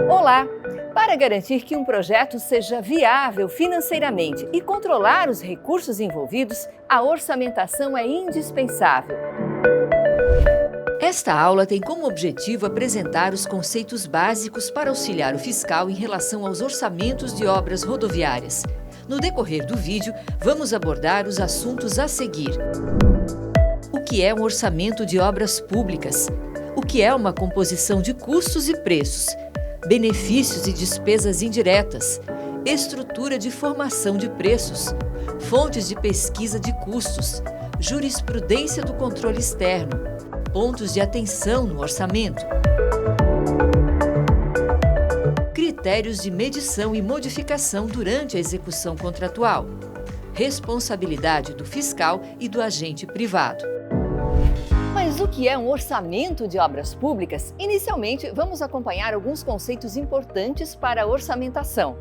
Olá! Para garantir que um projeto seja viável financeiramente e controlar os recursos envolvidos, a orçamentação é indispensável. Esta aula tem como objetivo apresentar os conceitos básicos para auxiliar o fiscal em relação aos orçamentos de obras rodoviárias. No decorrer do vídeo, vamos abordar os assuntos a seguir. O que é um orçamento de obras públicas? O que é uma composição de custos e preços? Benefícios e despesas indiretas, estrutura de formação de preços, fontes de pesquisa de custos, jurisprudência do controle externo, pontos de atenção no orçamento, critérios de medição e modificação durante a execução contratual, responsabilidade do fiscal e do agente privado. Mas o que é um orçamento de obras públicas? Inicialmente, vamos acompanhar alguns conceitos importantes para a orçamentação.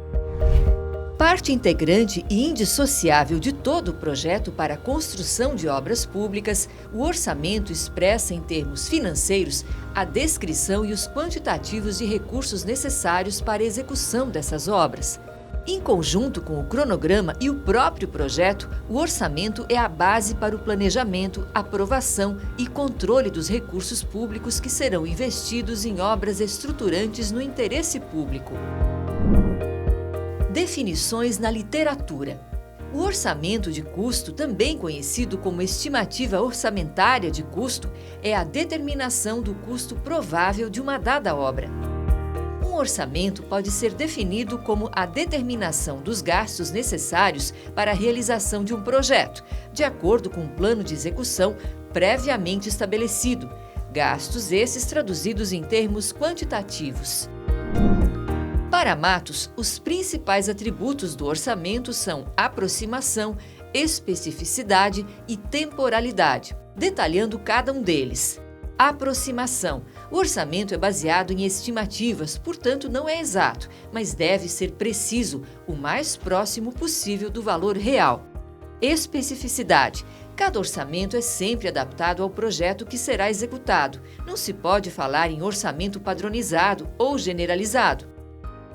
Parte integrante e indissociável de todo o projeto para a construção de obras públicas, o orçamento expressa em termos financeiros a descrição e os quantitativos de recursos necessários para a execução dessas obras. Em conjunto com o cronograma e o próprio projeto, o orçamento é a base para o planejamento, aprovação e controle dos recursos públicos que serão investidos em obras estruturantes no interesse público. Definições na literatura. O orçamento de custo, também conhecido como estimativa orçamentária de custo, é a determinação do custo provável de uma dada obra. Um orçamento pode ser definido como a determinação dos gastos necessários para a realização de um projeto, de acordo com um plano de execução previamente estabelecido, gastos esses traduzidos em termos quantitativos. Para Matos, os principais atributos do orçamento são aproximação, especificidade e temporalidade, detalhando cada um deles. Aproximação. O orçamento é baseado em estimativas, portanto não é exato, mas deve ser preciso, o mais próximo possível do valor real. Especificidade. Cada orçamento é sempre adaptado ao projeto que será executado. Não se pode falar em orçamento padronizado ou generalizado.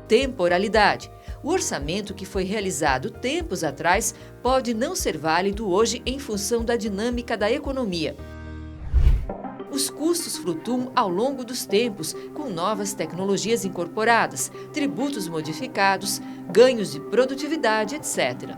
Temporalidade. O orçamento que foi realizado tempos atrás pode não ser válido hoje em função da dinâmica da economia. Os custos flutuam ao longo dos tempos, com novas tecnologias incorporadas, tributos modificados, ganhos de produtividade, etc.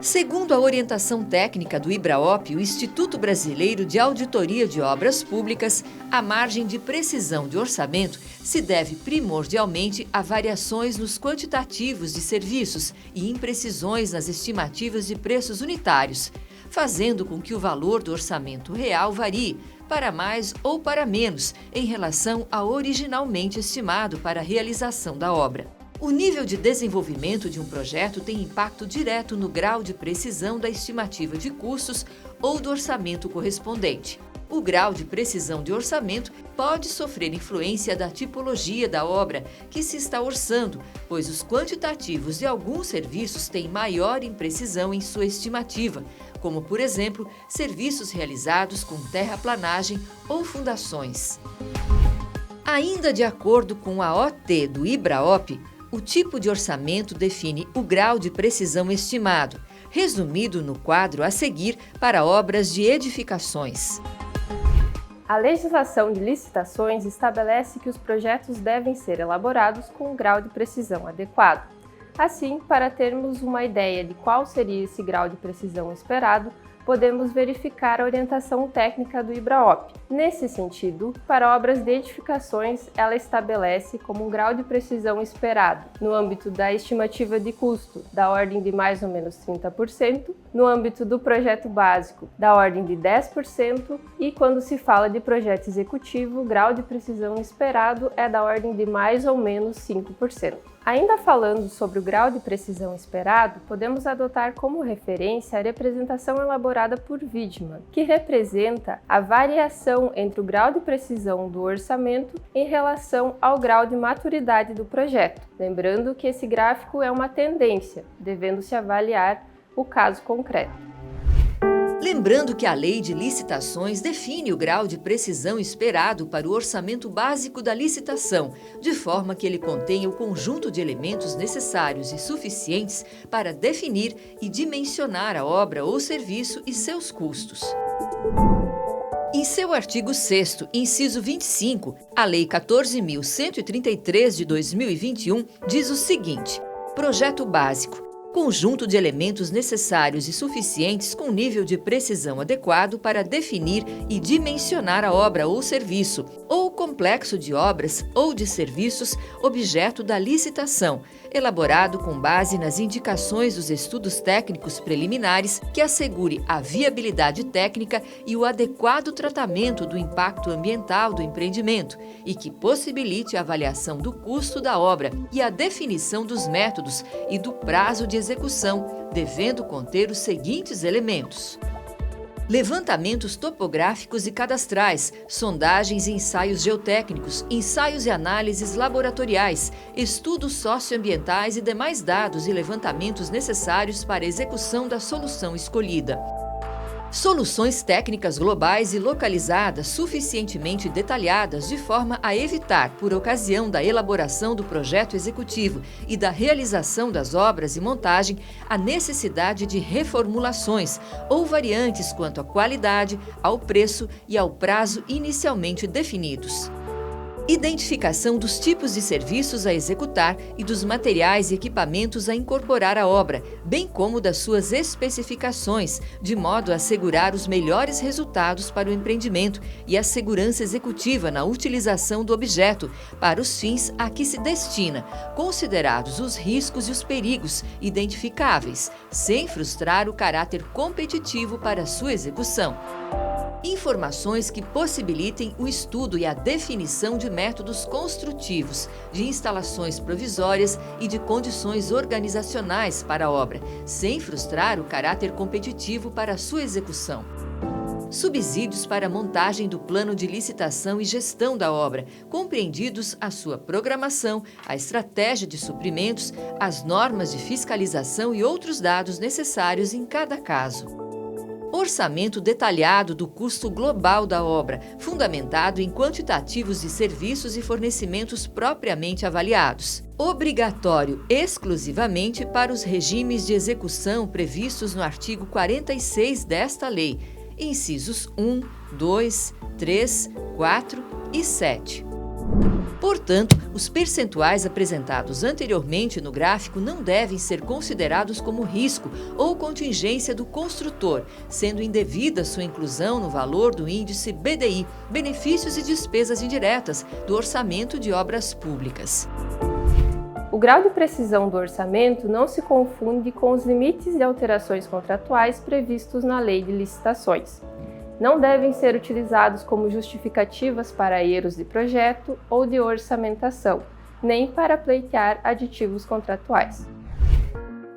Segundo a orientação técnica do IBRAOP, o Instituto Brasileiro de Auditoria de Obras Públicas, a margem de precisão de orçamento se deve primordialmente a variações nos quantitativos de serviços e imprecisões nas estimativas de preços unitários, fazendo com que o valor do orçamento real varie para mais ou para menos em relação ao originalmente estimado para a realização da obra. O nível de desenvolvimento de um projeto tem impacto direto no grau de precisão da estimativa de custos ou do orçamento correspondente. O grau de precisão de orçamento pode sofrer influência da tipologia da obra que se está orçando, pois os quantitativos de alguns serviços têm maior imprecisão em sua estimativa, como, por exemplo, serviços realizados com terraplanagem ou fundações. Ainda de acordo com a OT do IBRAOP, o tipo de orçamento define o grau de precisão estimado, resumido no quadro a seguir para obras de edificações. A legislação de licitações estabelece que os projetos devem ser elaborados com um grau de precisão adequado. Assim, para termos uma ideia de qual seria esse grau de precisão esperado, podemos verificar a orientação técnica do IBRAOP. Nesse sentido, para obras de edificações, ela estabelece como um grau de precisão esperado, no âmbito da estimativa de custo, da ordem de mais ou menos 30%, no âmbito do projeto básico, da ordem de 10%, e quando se fala de projeto executivo, o grau de precisão esperado é da ordem de mais ou menos 5%. Ainda falando sobre o grau de precisão esperado, podemos adotar como referência a representação elaborada por Wiedemann, que representa a variação entre o grau de precisão do orçamento em relação ao grau de maturidade do projeto. Lembrando que esse gráfico é uma tendência, devendo-se avaliar o caso concreto. Lembrando que a Lei de Licitações define o grau de precisão esperado para o orçamento básico da licitação, de forma que ele contenha o conjunto de elementos necessários e suficientes para definir e dimensionar a obra ou serviço e seus custos. Em seu artigo 6º, inciso 25, a Lei 14.133 de 2021 diz o seguinte: projeto básico. Conjunto de elementos necessários e suficientes com nível de precisão adequado para definir e dimensionar a obra ou serviço, ou complexo de obras ou de serviços objeto da licitação, elaborado com base nas indicações dos estudos técnicos preliminares que assegure a viabilidade técnica e o adequado tratamento do impacto ambiental do empreendimento e que possibilite a avaliação do custo da obra e a definição dos métodos e do prazo de execução, devendo conter os seguintes elementos: levantamentos topográficos e cadastrais, sondagens e ensaios geotécnicos, ensaios e análises laboratoriais, estudos socioambientais e demais dados e levantamentos necessários para a execução da solução escolhida. Soluções técnicas globais e localizadas suficientemente detalhadas de forma a evitar, por ocasião da elaboração do projeto executivo e da realização das obras e montagem, a necessidade de reformulações ou variantes quanto à qualidade, ao preço e ao prazo inicialmente definidos. Identificação dos tipos de serviços a executar e dos materiais e equipamentos a incorporar à obra, bem como das suas especificações, de modo a assegurar os melhores resultados para o empreendimento e a segurança executiva na utilização do objeto para os fins a que se destina, considerados os riscos e os perigos identificáveis, sem frustrar o caráter competitivo para sua execução. Informações que possibilitem o estudo e a definição de métodos construtivos, de instalações provisórias e de condições organizacionais para a obra, sem frustrar o caráter competitivo para a sua execução. Subsídios para a montagem do plano de licitação e gestão da obra, compreendidos a sua programação, a estratégia de suprimentos, as normas de fiscalização e outros dados necessários em cada caso. Orçamento detalhado do custo global da obra, fundamentado em quantitativos de serviços e fornecimentos propriamente avaliados. Obrigatório exclusivamente para os regimes de execução previstos no artigo 46 desta lei, incisos 1, 2, 3, 4 e 7. Portanto, os percentuais apresentados anteriormente no gráfico não devem ser considerados como risco ou contingência do construtor, sendo indevida sua inclusão no valor do índice BDI, Benefícios e Despesas Indiretas, do Orçamento de Obras Públicas. O grau de precisão do orçamento não se confunde com os limites de alterações contratuais previstos na Lei de Licitações. Não devem ser utilizados como justificativas para erros de projeto ou de orçamentação, nem para pleitear aditivos contratuais.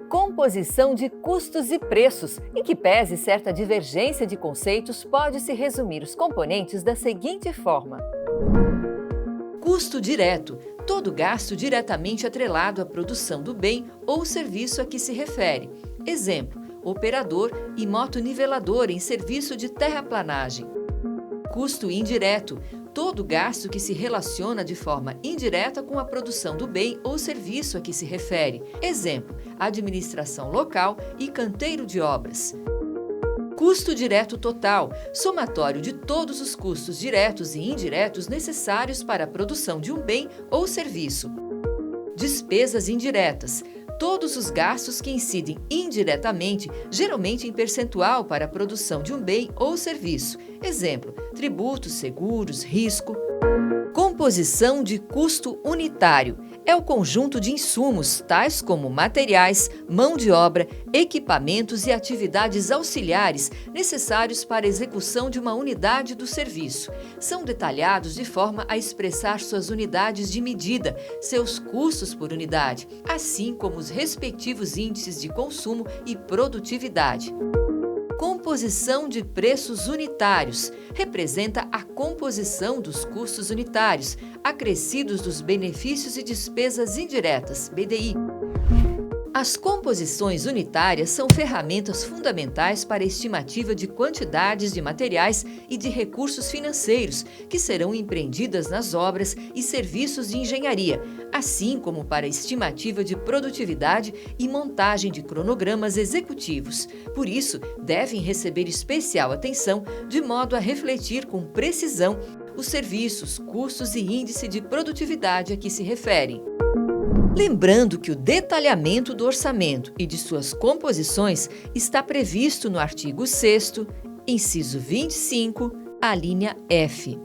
Composição de custos e preços, em que pese certa divergência de conceitos, pode-se resumir os componentes da seguinte forma: custo direto, todo gasto diretamente atrelado à produção do bem ou serviço a que se refere. Exemplo: operador e motonivelador em serviço de terraplanagem. Custo indireto, todo gasto que se relaciona de forma indireta com a produção do bem ou serviço a que se refere. Exemplo: administração local e canteiro de obras. Custo direto total, somatório de todos os custos diretos e indiretos necessários para a produção de um bem ou serviço. Despesas indiretas, todos os gastos que incidem indiretamente, geralmente em percentual para a produção de um bem ou serviço. Exemplo: tributos, seguros, risco. Composição de custo unitário. É o conjunto de insumos, tais como materiais, mão de obra, equipamentos e atividades auxiliares necessários para a execução de uma unidade do serviço. São detalhados de forma a expressar suas unidades de medida, seus custos por unidade, assim como os respectivos índices de consumo e produtividade. Composição de preços unitários representa a composição dos custos unitários, acrescidos dos benefícios e despesas indiretas, BDI. A As composições unitárias são ferramentas fundamentais para a estimativa de quantidades de materiais e de recursos financeiros que serão empreendidas nas obras e serviços de engenharia, assim como para a estimativa de produtividade e montagem de cronogramas executivos. Por isso, devem receber especial atenção de modo a refletir com precisão os serviços, custos e índice de produtividade a que se referem. Lembrando que o detalhamento do orçamento e de suas composições está previsto no artigo 6º, inciso 25, a linha F.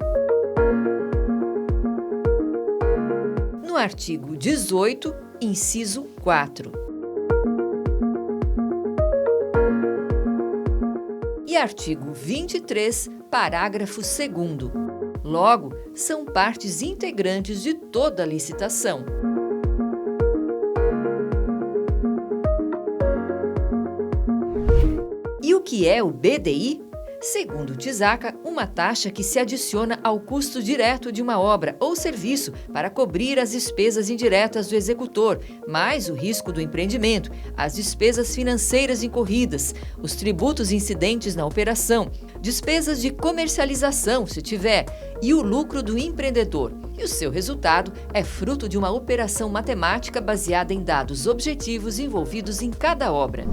No artigo 18, inciso 4. E artigo 23, parágrafo 2º. Logo, são partes integrantes de toda a licitação. E o que é o BDI? Segundo o TISACA, uma taxa que se adiciona ao custo direto de uma obra ou serviço para cobrir as despesas indiretas do executor, mais o risco do empreendimento, as despesas financeiras incorridas, os tributos incidentes na operação, despesas de comercialização, se tiver, e o lucro do empreendedor. E o seu resultado é fruto de uma operação matemática baseada em dados objetivos envolvidos em cada obra.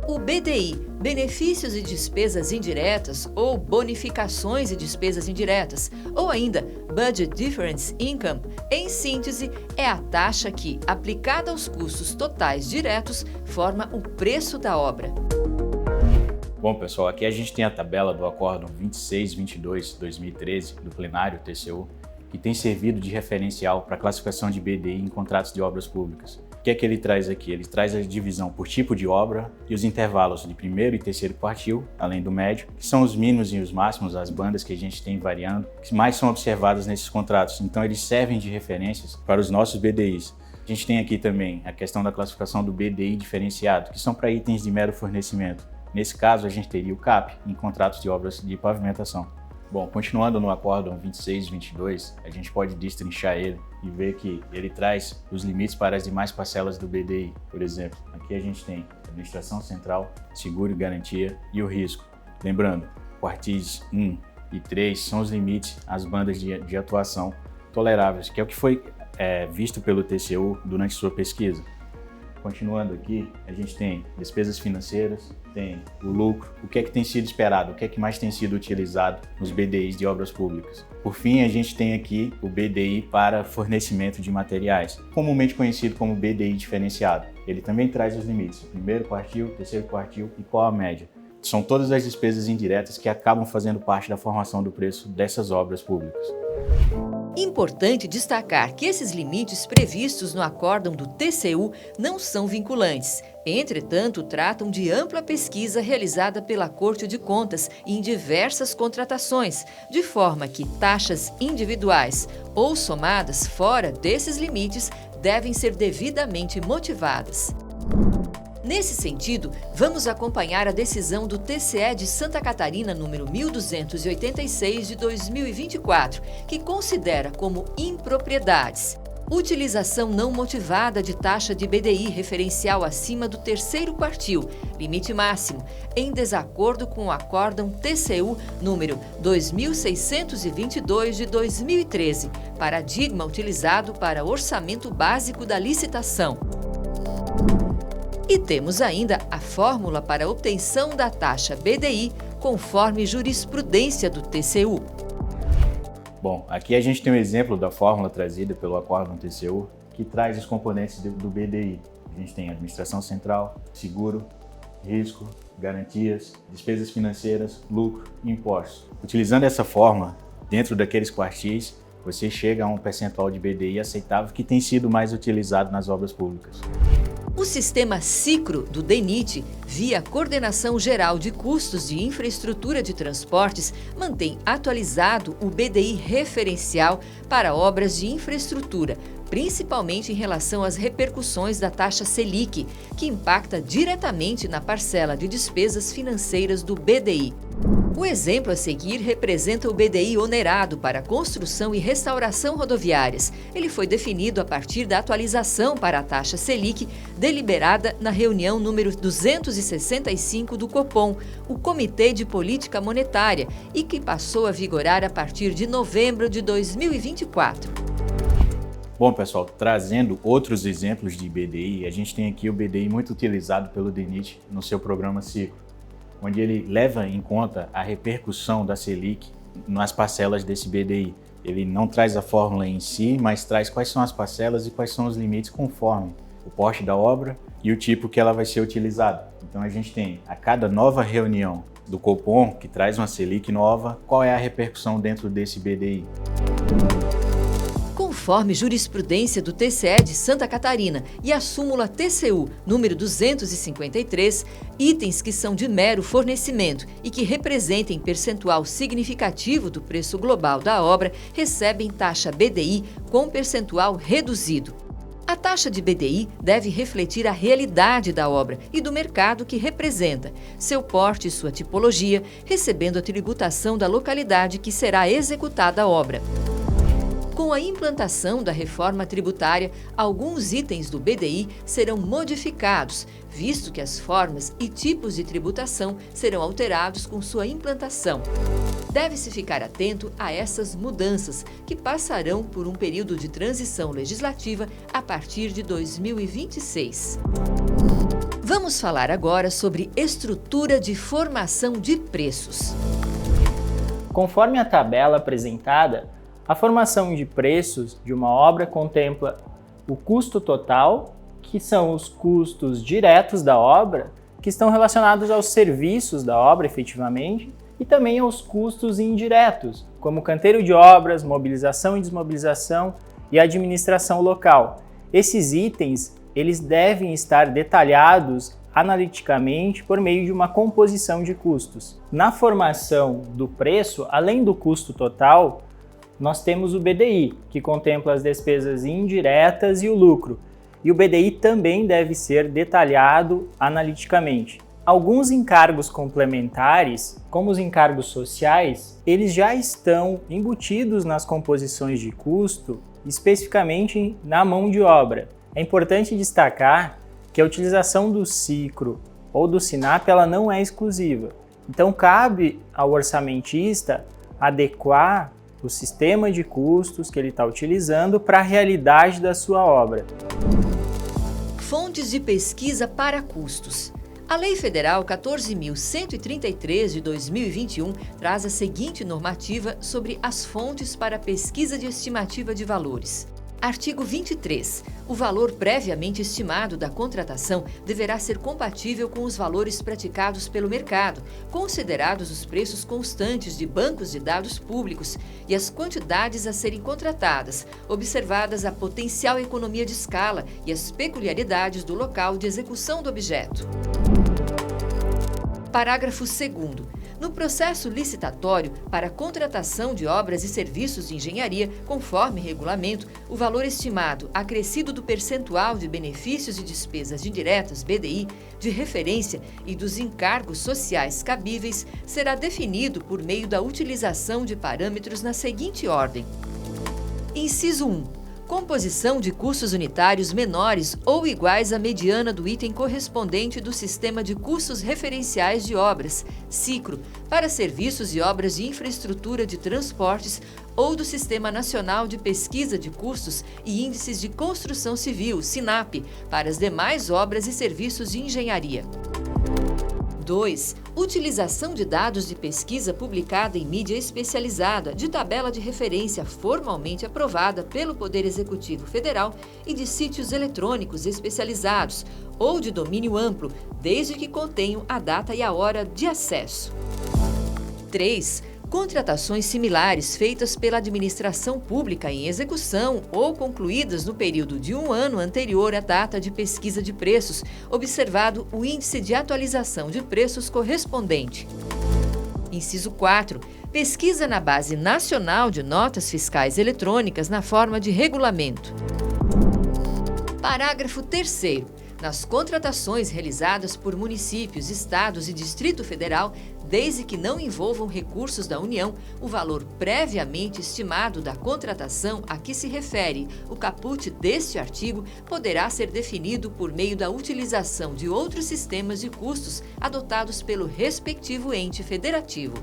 O BDI, benefícios e despesas indiretas ou bonificações e despesas indiretas, ou ainda Budget Difference Income, em síntese, é a taxa que, aplicada aos custos totais diretos, forma o preço da obra. Bom, pessoal, aqui a gente tem a tabela do Acórdão 2622/2013 do plenário TCU, que tem servido de referencial para a classificação de BDI em contratos de obras públicas. O que é que ele traz aqui? Ele traz a divisão por tipo de obra e os intervalos de primeiro e terceiro quartil, além do médio, que são os mínimos e os máximos, as bandas que a gente tem variando, que mais são observadas nesses contratos. Então, eles servem de referências para os nossos BDIs. A gente tem aqui também a questão da classificação do BDI diferenciado, que são para itens de mero fornecimento. Nesse caso, a gente teria o CAP em contratos de obras de pavimentação. Bom, continuando no Acórdão 2622, a gente pode destrinchar ele e ver que ele traz os limites para as demais parcelas do BDI. Por exemplo, aqui a gente tem administração central, seguro e garantia e o risco. Lembrando, quartis 1 e 3 são os limites, as bandas de atuação toleráveis, que é o que foi visto pelo TCU durante sua pesquisa. Continuando aqui, a gente tem despesas financeiras, tem o lucro, o que é que tem sido esperado, o que é que mais tem sido utilizado nos BDIs de obras públicas. Por fim, a gente tem aqui o BDI para fornecimento de materiais, comumente conhecido como BDI diferenciado. Ele também traz os limites, primeiro quartil, terceiro quartil e qual a média. São todas as despesas indiretas que acabam fazendo parte da formação do preço dessas obras públicas. Importante destacar que esses limites previstos no acórdão do TCU não são vinculantes. Entretanto, tratam de ampla pesquisa realizada pela Corte de Contas em diversas contratações, de forma que taxas individuais ou somadas fora desses limites devem ser devidamente motivadas. Nesse sentido, vamos acompanhar a decisão do TCE de Santa Catarina número 1286 de 2024, que considera como impropriedades utilização não motivada de taxa de BDI referencial acima do terceiro quartil, limite máximo, em desacordo com o Acórdão TCU número 2622 de 2013, paradigma utilizado para orçamento básico da licitação. E temos ainda a fórmula para a obtenção da taxa BDI, conforme jurisprudência do TCU. Bom, aqui a gente tem um exemplo da fórmula trazida pelo Acórdão TCU, que traz os componentes do BDI. A gente tem administração central, seguro, risco, garantias, despesas financeiras, lucro e impostos. Utilizando essa fórmula, dentro daqueles quartis, você chega a um percentual de BDI aceitável que tem sido mais utilizado nas obras públicas. O sistema SICRO do DENIT, via Coordenação Geral de Custos de Infraestrutura de Transportes, mantém atualizado o BDI referencial para obras de infraestrutura, principalmente em relação às repercussões da taxa Selic, que impacta diretamente na parcela de despesas financeiras do BDI. O exemplo a seguir representa o BDI onerado para construção e restauração rodoviárias. Ele foi definido a partir da atualização para a taxa Selic, deliberada na reunião número 265 do Copom, o Comitê de Política Monetária, e que passou a vigorar a partir de novembro de 2024. Bom, pessoal, trazendo outros exemplos de BDI, a gente tem aqui o BDI muito utilizado pelo DENIT no seu programa Ciclo, onde ele leva em conta a repercussão da Selic nas parcelas desse BDI. Ele não traz a fórmula em si, mas traz quais são as parcelas e quais são os limites conforme o porte da obra e o tipo que ela vai ser utilizada. Então a gente tem, a cada nova reunião do Copom, que traz uma Selic nova, qual é a repercussão dentro desse BDI. Conforme jurisprudência do TCE de Santa Catarina e a súmula TCU número 253, itens que são de mero fornecimento e que representem percentual significativo do preço global da obra recebem taxa BDI com percentual reduzido. A taxa de BDI deve refletir a realidade da obra e do mercado que representa, seu porte e sua tipologia, recebendo a tributação da localidade que será executada a obra. Com a implantação da reforma tributária, alguns itens do BDI serão modificados, visto que as formas e tipos de tributação serão alterados com sua implantação. Deve-se ficar atento a essas mudanças, que passarão por um período de transição legislativa a partir de 2026. Vamos falar agora sobre estrutura de formação de preços. Conforme a tabela apresentada, a formação de preços de uma obra contempla o custo total, que são os custos diretos da obra, que estão relacionados aos serviços da obra efetivamente, e também aos custos indiretos, como canteiro de obras, mobilização e desmobilização e administração local. Esses itens, eles devem estar detalhados analiticamente por meio de uma composição de custos. Na formação do preço, além do custo total, nós temos o BDI, que contempla as despesas indiretas e o lucro. E o BDI também deve ser detalhado analiticamente. Alguns encargos complementares, como os encargos sociais, eles já estão embutidos nas composições de custo, especificamente na mão de obra. É importante destacar que a utilização do SICRO ou do SINAP ela não é exclusiva. Então cabe ao orçamentista adequar o sistema de custos que ele está utilizando para a realidade da sua obra. Fontes de pesquisa para custos. A Lei Federal 14.133 de 2021 traz a seguinte normativa sobre as fontes para pesquisa de estimativa de valores. Artigo 23. O valor previamente estimado da contratação deverá ser compatível com os valores praticados pelo mercado, considerados os preços constantes de bancos de dados públicos e as quantidades a serem contratadas, observadas a potencial economia de escala e as peculiaridades do local de execução do objeto. Parágrafo 2º. No processo licitatório para a contratação de obras e serviços de engenharia, conforme regulamento, o valor estimado, acrescido do percentual de benefícios e despesas indiretas, BDI, de referência e dos encargos sociais cabíveis, será definido por meio da utilização de parâmetros na seguinte ordem. Inciso 1. Composição de custos unitários menores ou iguais à mediana do item correspondente do Sistema de Custos Referenciais de Obras, SICRO, para serviços e obras de infraestrutura de transportes ou do Sistema Nacional de Pesquisa de Custos e Índices de Construção Civil, SINAP, para as demais obras e serviços de engenharia. 2. Utilização de dados de pesquisa publicada em mídia especializada, de tabela de referência formalmente aprovada pelo Poder Executivo Federal e de sítios eletrônicos especializados ou de domínio amplo, desde que contenham a data e a hora de acesso. 3. Contratações similares feitas pela administração pública em execução ou concluídas no período de 1 ano anterior à data de pesquisa de preços, observado o índice de atualização de preços correspondente. Inciso 4. Pesquisa na Base Nacional de Notas Fiscais Eletrônicas na forma de regulamento. Parágrafo 3º. nas contratações realizadas por municípios, estados e Distrito Federal, desde que não envolvam recursos da União, o valor previamente estimado da contratação a que se refere o caput deste artigo poderá ser definido por meio da utilização de outros sistemas de custos adotados pelo respectivo ente federativo.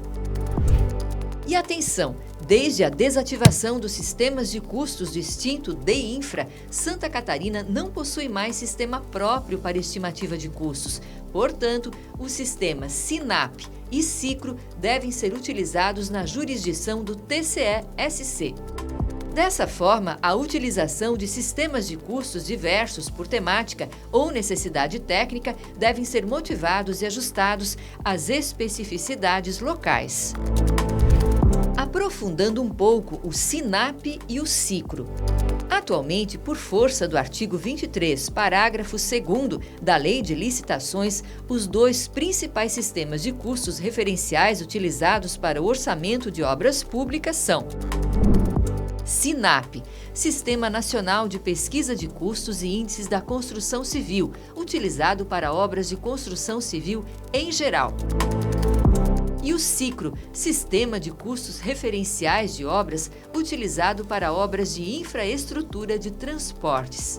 E atenção! Desde a desativação dos sistemas de custos do extinto DEINFRA, Santa Catarina não possui mais sistema próprio para estimativa de custos. Portanto, os sistemas SINAP e SICRO devem ser utilizados na jurisdição do TCE-SC. Dessa forma, a utilização de sistemas de custos diversos por temática ou necessidade técnica devem ser motivados e ajustados às especificidades locais. Aprofundando um pouco o SINAP e o SICRO. Atualmente, por força do artigo 23, parágrafo 2º da Lei de Licitações, os dois principais sistemas de custos referenciais utilizados para o orçamento de obras públicas são: SINAP, Sistema Nacional de Pesquisa de Custos e Índices da Construção Civil, utilizado para obras de construção civil em geral. E o SICRO, Sistema de Custos Referenciais de Obras, utilizado para obras de infraestrutura de transportes.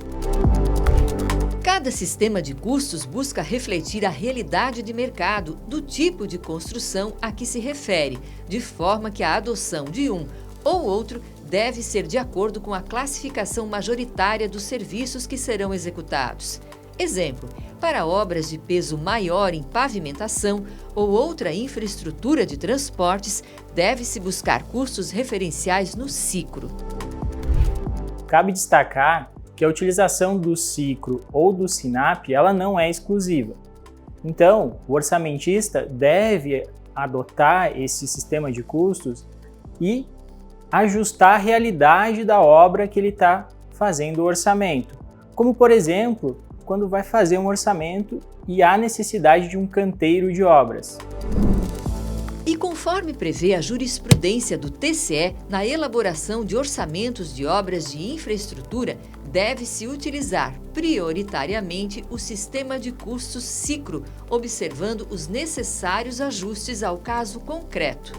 Cada sistema de custos busca refletir a realidade de mercado do tipo de construção a que se refere, de forma que a adoção de um ou outro deve ser de acordo com a classificação majoritária dos serviços que serão executados. Exemplo, para obras de peso maior em pavimentação ou outra infraestrutura de transportes, deve-se buscar custos referenciais no SICRO. Cabe destacar que a utilização do SICRO ou do SINAP ela não é exclusiva. Então, o orçamentista deve adotar esse sistema de custos e ajustar a realidade da obra que ele está fazendo o orçamento. Como, por exemplo, quando vai fazer um orçamento e há necessidade de um canteiro de obras. E conforme prevê a jurisprudência do TCE, na elaboração de orçamentos de obras de infraestrutura, deve-se utilizar prioritariamente o sistema de custos SICRO, observando os necessários ajustes ao caso concreto.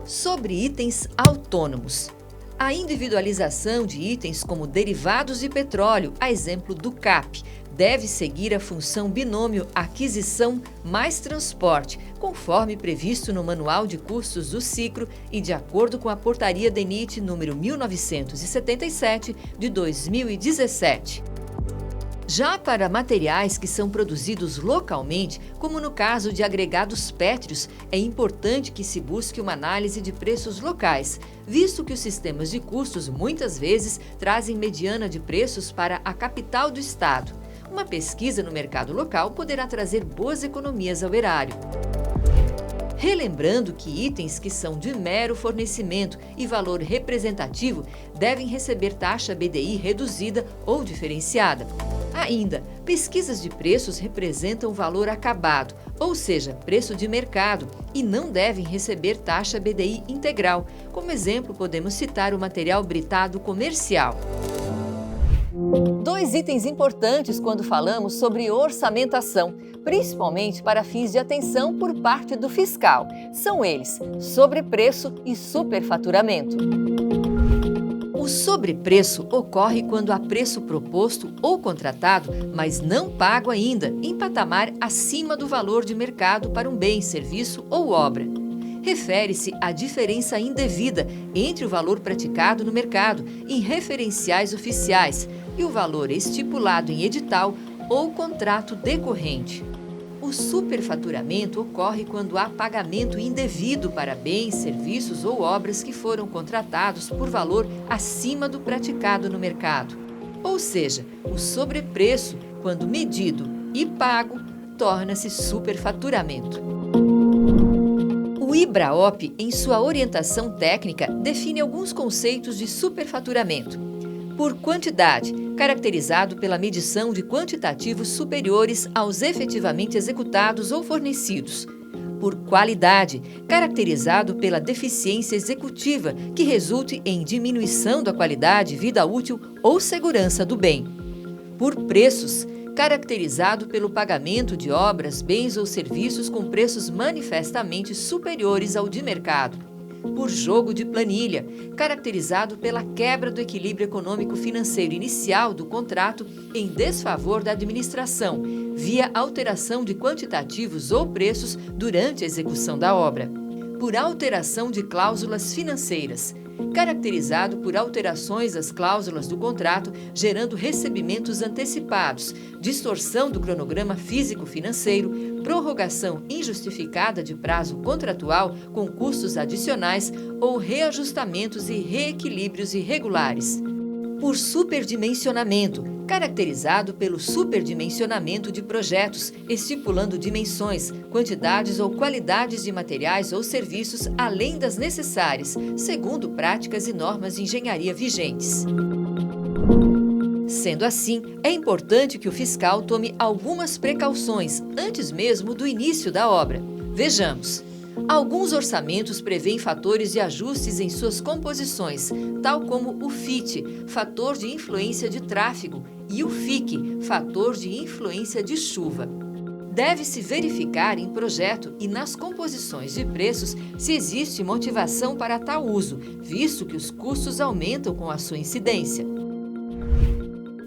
Sobre itens autônomos. A individualização de itens como derivados de petróleo, a exemplo do CAP, deve seguir a função binômio aquisição mais transporte, conforme previsto no Manual de Custos do SICRO e de acordo com a Portaria DENIT número 1977 de 2017. Já para materiais que são produzidos localmente, como no caso de agregados pétreos, é importante que se busque uma análise de preços locais, visto que os sistemas de custos muitas vezes trazem mediana de preços para a capital do estado. Uma pesquisa no mercado local poderá trazer boas economias ao erário. Relembrando que itens que são de mero fornecimento e valor representativo devem receber taxa BDI reduzida ou diferenciada. Ainda, pesquisas de preços representam valor acabado, ou seja, preço de mercado, e não devem receber taxa BDI integral. Como exemplo, podemos citar o material britado comercial. Dois itens importantes quando falamos sobre orçamentação, principalmente para fins de atenção por parte do fiscal. São eles: sobrepreço e superfaturamento. O sobrepreço ocorre quando há preço proposto ou contratado, mas não pago ainda, em patamar acima do valor de mercado para um bem, serviço ou obra. Refere-se à diferença indevida entre o valor praticado no mercado, em referenciais oficiais, e o valor estipulado em edital ou contrato decorrente. O superfaturamento ocorre quando há pagamento indevido para bens, serviços ou obras que foram contratados por valor acima do praticado no mercado. Ou seja, o sobrepreço, quando medido e pago, torna-se superfaturamento. O IBRAOP, em sua orientação técnica, define alguns conceitos de superfaturamento. Por quantidade, caracterizado pela medição de quantitativos superiores aos efetivamente executados ou fornecidos. Por qualidade, caracterizado pela deficiência executiva que resulte em diminuição da qualidade, vida útil ou segurança do bem. Por preços, caracterizado pelo pagamento de obras, bens ou serviços com preços manifestamente superiores ao de mercado. Por jogo de planilha, caracterizado pela quebra do equilíbrio econômico-financeiro inicial do contrato em desfavor da administração, via alteração de quantitativos ou preços durante a execução da obra. Por alteração de cláusulas financeiras, caracterizado por alterações às cláusulas do contrato, gerando recebimentos antecipados, distorção do cronograma físico-financeiro, prorrogação injustificada de prazo contratual com custos adicionais ou reajustamentos e reequilíbrios irregulares. Por superdimensionamento, caracterizado pelo superdimensionamento de projetos, estipulando dimensões, quantidades ou qualidades de materiais ou serviços além das necessárias, segundo práticas e normas de engenharia vigentes. Sendo assim, é importante que o fiscal tome algumas precauções antes mesmo do início da obra. Vejamos. Alguns orçamentos prevêem fatores de ajustes em suas composições, tal como o FIT, fator de influência de tráfego, e o FIC, fator de influência de chuva. Deve-se verificar em projeto e nas composições de preços se existe motivação para tal uso, visto que os custos aumentam com a sua incidência.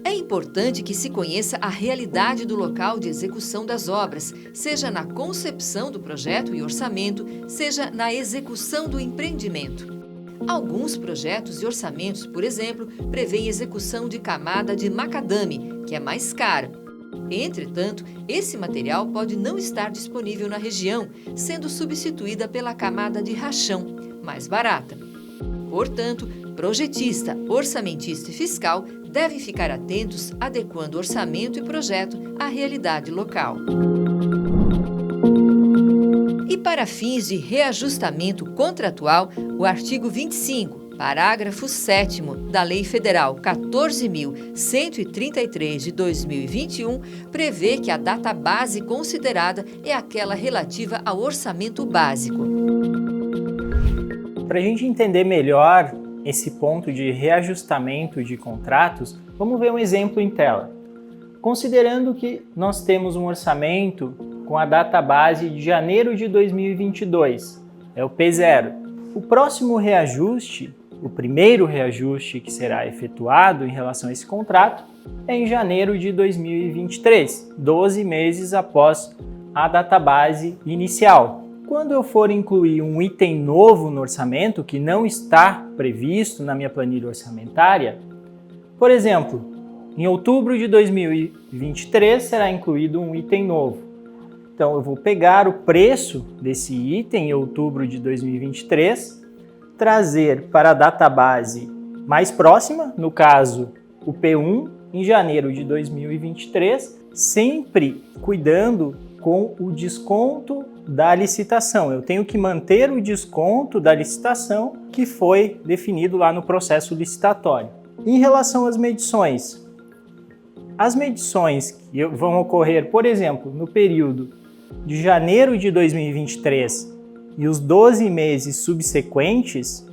É importante que se conheça a realidade do local de execução das obras, seja na concepção do projeto e orçamento, seja na execução do empreendimento. Alguns projetos e orçamentos, por exemplo, prevêem execução de camada de macadame, que é mais cara. Entretanto, esse material pode não estar disponível na região, sendo substituída pela camada de rachão, mais barata. Portanto, projetista, orçamentista e fiscal devem ficar atentos, adequando orçamento e projeto à realidade local. E para fins de reajustamento contratual, o artigo 25, parágrafo 7º da Lei Federal 14.133 de 2021, prevê que a data base considerada é aquela relativa ao orçamento básico. Para a gente entender melhor esse ponto de reajustamento de contratos, vamos ver um exemplo em tela. Considerando que nós temos um orçamento com a data base de janeiro de 2022, é o P0. O próximo reajuste, o primeiro reajuste que será efetuado em relação a esse contrato, é em janeiro de 2023, 12 meses após a data base inicial. Quando eu for incluir um item novo no orçamento, que não está previsto na minha planilha orçamentária, por exemplo, em outubro de 2023 será incluído um item novo. Então eu vou pegar o preço desse item em outubro de 2023, trazer para a database mais próxima, no caso o P1, em janeiro de 2023, sempre cuidando com o desconto da licitação. Eu tenho que manter o desconto da licitação que foi definido lá no processo licitatório. Em relação às medições, as medições que vão ocorrer, por exemplo, no período de janeiro de 2023 e os 12 meses subsequentes,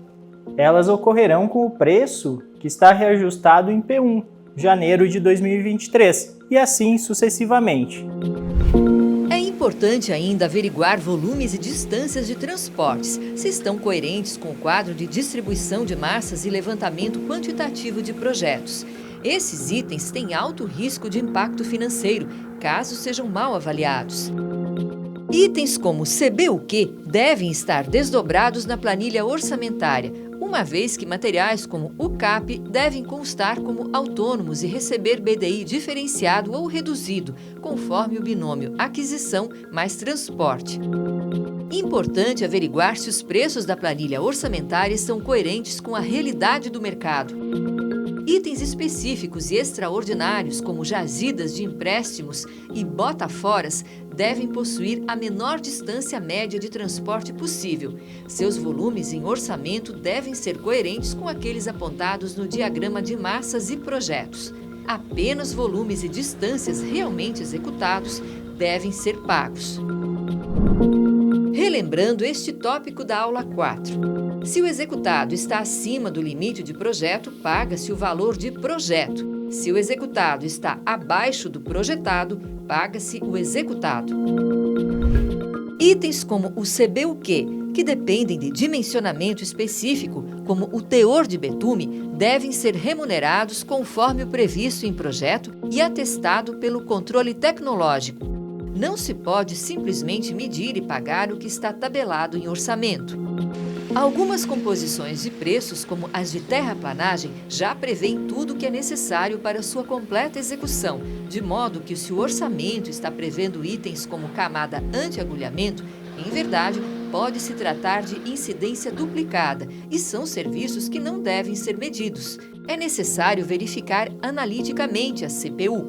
elas ocorrerão com o preço que está reajustado em P1, janeiro de 2023, e assim sucessivamente. É importante ainda averiguar volumes e distâncias de transportes, se estão coerentes com o quadro de distribuição de massas e levantamento quantitativo de projetos. Esses itens têm alto risco de impacto financeiro, caso sejam mal avaliados. Itens como CBUQ devem estar desdobrados na planilha orçamentária, uma vez que materiais como o CAP devem constar como autônomos e receber BDI diferenciado ou reduzido, conforme o binômio aquisição mais transporte. Importante averiguar se os preços da planilha orçamentária estão coerentes com a realidade do mercado. Itens específicos e extraordinários, como jazidas de empréstimos e botaforas, devem possuir a menor distância média de transporte possível. Seus volumes em orçamento devem ser coerentes com aqueles apontados no diagrama de massas e projetos. Apenas volumes e distâncias realmente executados devem ser pagos. Relembrando este tópico da aula 4. Se o executado está acima do limite de projeto, paga-se o valor de projeto. Se o executado está abaixo do projetado, paga-se o executado. Itens como o CBUQ, que dependem de dimensionamento específico, como o teor de betume, devem ser remunerados conforme o previsto em projeto e atestado pelo controle tecnológico. Não se pode simplesmente medir e pagar o que está tabelado em orçamento. Algumas composições de preços, como as de terraplanagem, já prevêem tudo o que é necessário para sua completa execução, de modo que se o orçamento está prevendo itens como camada anti-agulhamento, em verdade, pode se tratar de incidência duplicada e são serviços que não devem ser medidos. É necessário verificar analiticamente a CPU.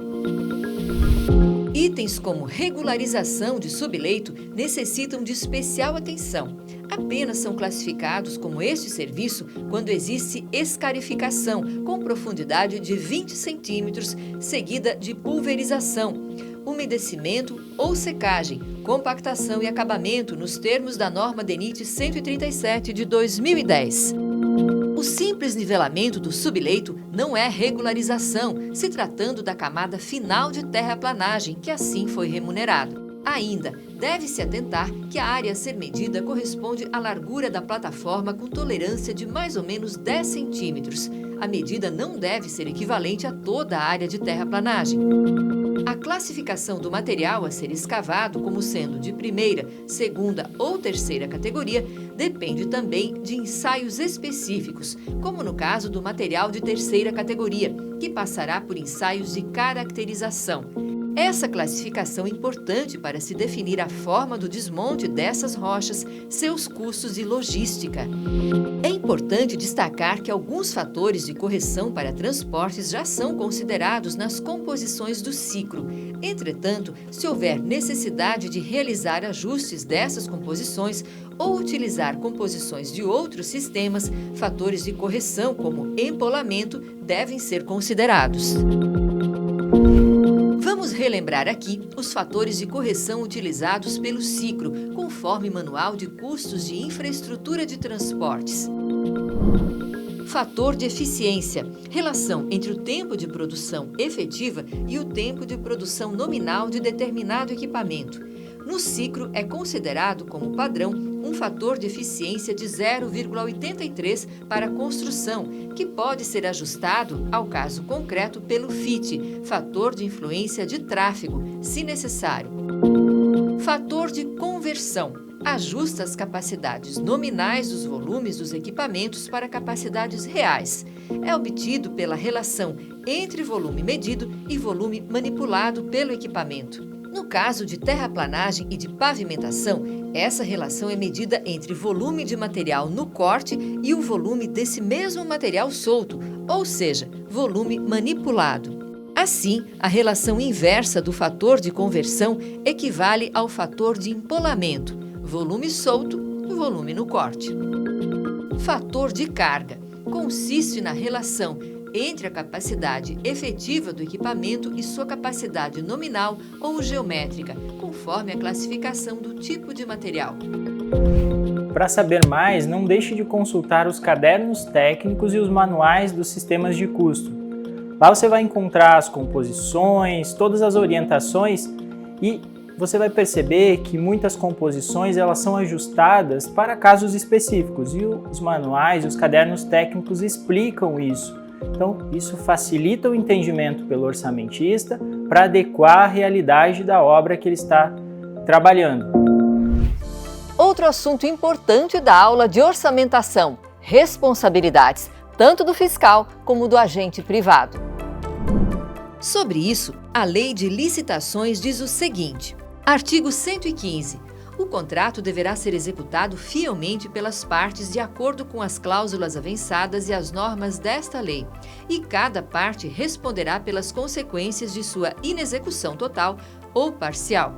Itens como regularização de subleito necessitam de especial atenção. Apenas são classificados como este serviço quando existe escarificação com profundidade de 20 centímetros, seguida de pulverização, umedecimento ou secagem, compactação e acabamento nos termos da norma DENIT 137 de 2010. O simples nivelamento do subleito não é regularização, se tratando da camada final de terraplanagem, que assim foi remunerado. Ainda, deve-se atentar que a área a ser medida corresponde à largura da plataforma com tolerância de mais ou menos 10 centímetros. A medida não deve ser equivalente a toda a área de terraplanagem. A classificação do material a ser escavado como sendo de primeira, segunda ou terceira categoria depende também de ensaios específicos, como no caso do material de terceira categoria, que passará por ensaios de caracterização. Essa classificação é importante para se definir a forma do desmonte dessas rochas, seus custos e logística. É importante destacar que alguns fatores de correção para transportes já são considerados nas composições do ciclo. Entretanto, se houver necessidade de realizar ajustes dessas composições ou utilizar composições de outros sistemas, fatores de correção como empolamento devem ser considerados. Vamos relembrar aqui os fatores de correção utilizados pelo Cicro, conforme Manual de Custos de Infraestrutura de Transportes. Fator de eficiência, relação entre o tempo de produção efetiva e o tempo de produção nominal de determinado equipamento. No Cicro é considerado como padrão um fator de eficiência de 0,83 para a construção, que pode ser ajustado, ao caso concreto, pelo FIT, fator de influência de tráfego, se necessário. Fator de conversão. Ajusta as capacidades nominais dos volumes dos equipamentos para capacidades reais. É obtido pela relação entre volume medido e volume manipulado pelo equipamento. No caso de terraplanagem e de pavimentação, essa relação é medida entre volume de material no corte e o volume desse mesmo material solto, ou seja, volume manipulado. Assim, a relação inversa do fator de conversão equivale ao fator de empolamento, volume solto, volume no corte. Fator de carga consiste na relação entre a capacidade efetiva do equipamento e sua capacidade nominal ou geométrica, conforme a classificação do tipo de material. Para saber mais, não deixe de consultar os cadernos técnicos e os manuais dos sistemas de custo. Lá você vai encontrar as composições, todas as orientações e você vai perceber que muitas composições elas são ajustadas para casos específicos e os manuais e os cadernos técnicos explicam isso. Então, isso facilita o entendimento pelo orçamentista para adequar a realidade da obra que ele está trabalhando. Outro assunto importante da aula de orçamentação: responsabilidades, tanto do fiscal como do agente privado. Sobre isso, a Lei de Licitações diz o seguinte: artigo 115. O contrato deverá ser executado fielmente pelas partes de acordo com as cláusulas avençadas e as normas desta lei, e cada parte responderá pelas consequências de sua inexecução total ou parcial.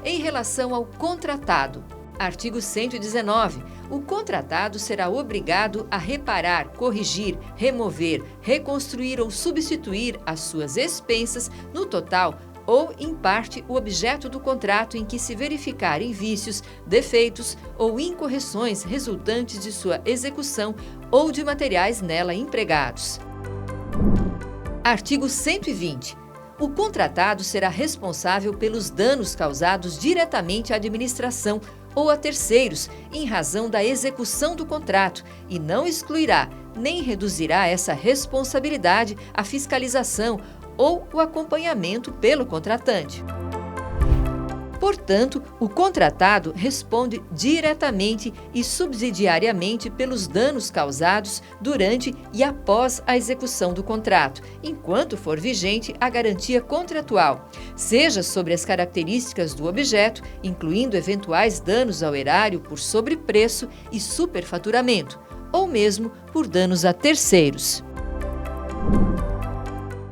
Em relação ao contratado, artigo 119. O contratado será obrigado a reparar, corrigir, remover, reconstruir ou substituir às suas expensas, no total ou, em parte, o objeto do contrato em que se verificarem vícios, defeitos ou incorreções resultantes de sua execução ou de materiais nela empregados. Artigo 120. O contratado será responsável pelos danos causados diretamente à administração ou a terceiros em razão da execução do contrato e não excluirá nem reduzirá essa responsabilidade a fiscalização ou o acompanhamento pelo contratante. Portanto, o contratado responde diretamente e subsidiariamente pelos danos causados durante e após a execução do contrato, enquanto for vigente a garantia contratual, seja sobre as características do objeto, incluindo eventuais danos ao erário por sobrepreço e superfaturamento, ou mesmo por danos a terceiros.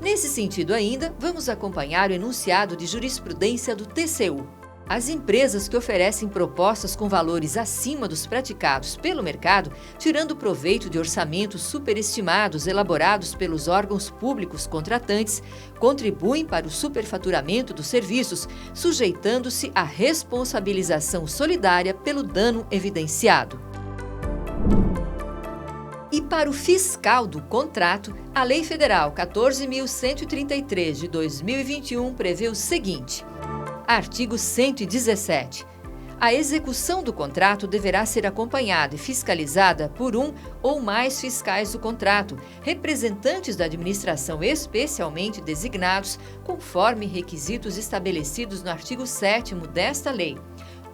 Nesse sentido ainda, vamos acompanhar o enunciado de jurisprudência do TCU. As empresas que oferecem propostas com valores acima dos praticados pelo mercado, tirando proveito de orçamentos superestimados elaborados pelos órgãos públicos contratantes, contribuem para o superfaturamento dos serviços, sujeitando-se à responsabilização solidária pelo dano evidenciado. E para o fiscal do contrato, a Lei Federal 14.133 de 2021 prevê o seguinte: Artigo 117. A execução do contrato deverá ser acompanhada e fiscalizada por um ou mais fiscais do contrato, representantes da administração especialmente designados, conforme requisitos estabelecidos no artigo 7º desta lei,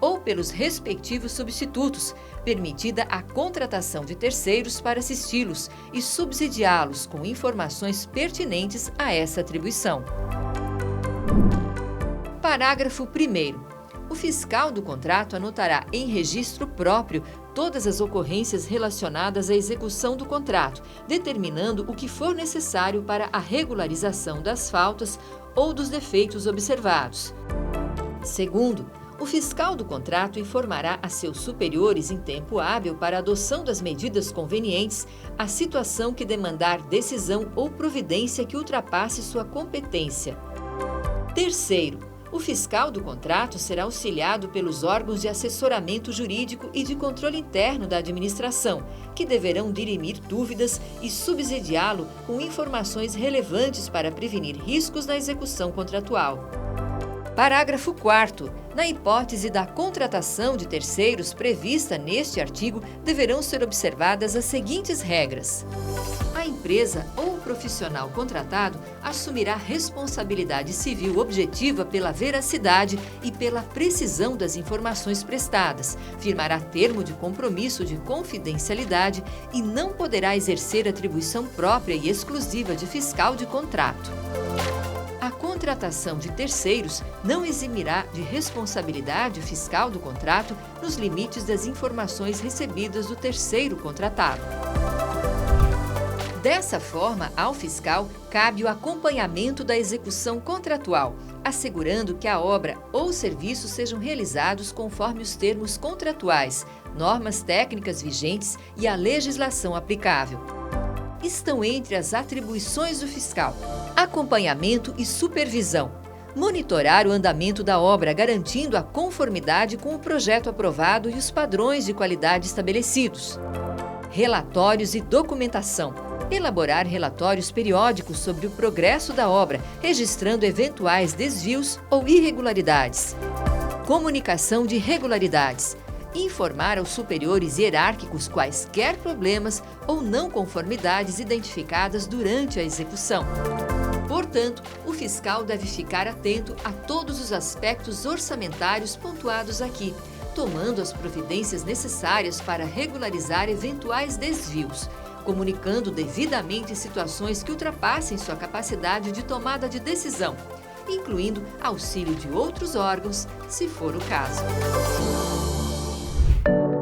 ou pelos respectivos substitutos, permitida a contratação de terceiros para assisti-los e subsidiá-los com informações pertinentes a essa atribuição. Parágrafo 1º. O fiscal do contrato anotará em registro próprio todas as ocorrências relacionadas à execução do contrato, determinando o que for necessário para a regularização das faltas ou dos defeitos observados. Segundo, o fiscal do contrato informará a seus superiores em tempo hábil para a adoção das medidas convenientes à situação que demandar decisão ou providência que ultrapasse sua competência. Terceiro, o fiscal do contrato será auxiliado pelos órgãos de assessoramento jurídico e de controle interno da administração, que deverão dirimir dúvidas e subsidiá-lo com informações relevantes para prevenir riscos na execução contratual. Parágrafo 4º. Na hipótese da contratação de terceiros prevista neste artigo, deverão ser observadas as seguintes regras. A empresa ou o profissional contratado assumirá responsabilidade civil objetiva pela veracidade e pela precisão das informações prestadas, firmará termo de compromisso de confidencialidade e não poderá exercer atribuição própria e exclusiva de fiscal de contrato. A contratação de terceiros não eximirá de responsabilidade o fiscal do contrato nos limites das informações recebidas do terceiro contratado. Dessa forma, ao fiscal cabe o acompanhamento da execução contratual, assegurando que a obra ou serviço sejam realizados conforme os termos contratuais, normas técnicas vigentes e a legislação aplicável. Estão entre as atribuições do fiscal: acompanhamento e supervisão, monitorar o andamento da obra, garantindo a conformidade com o projeto aprovado e os padrões de qualidade estabelecidos, relatórios e documentação, elaborar relatórios periódicos sobre o progresso da obra, registrando eventuais desvios ou irregularidades, comunicação de irregularidades, informar aos superiores hierárquicos quaisquer problemas ou não conformidades identificadas durante a execução. Portanto, o fiscal deve ficar atento a todos os aspectos orçamentários pontuados aqui, tomando as providências necessárias para regularizar eventuais desvios, comunicando devidamente situações que ultrapassem sua capacidade de tomada de decisão, incluindo auxílio de outros órgãos, se for o caso.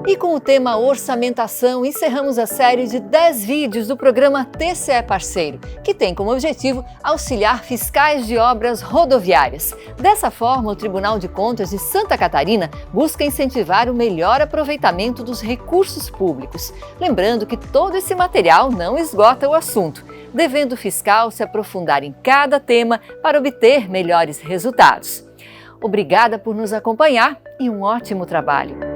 E com o tema orçamentação, encerramos a série de 10 vídeos do programa TCE Parceiro, que tem como objetivo auxiliar fiscais de obras rodoviárias. Dessa forma, o Tribunal de Contas de Santa Catarina busca incentivar o melhor aproveitamento dos recursos públicos. Lembrando que todo esse material não esgota o assunto. devendo o fiscal se aprofundar em cada tema para obter melhores resultados. Obrigada por nos acompanhar e um ótimo trabalho!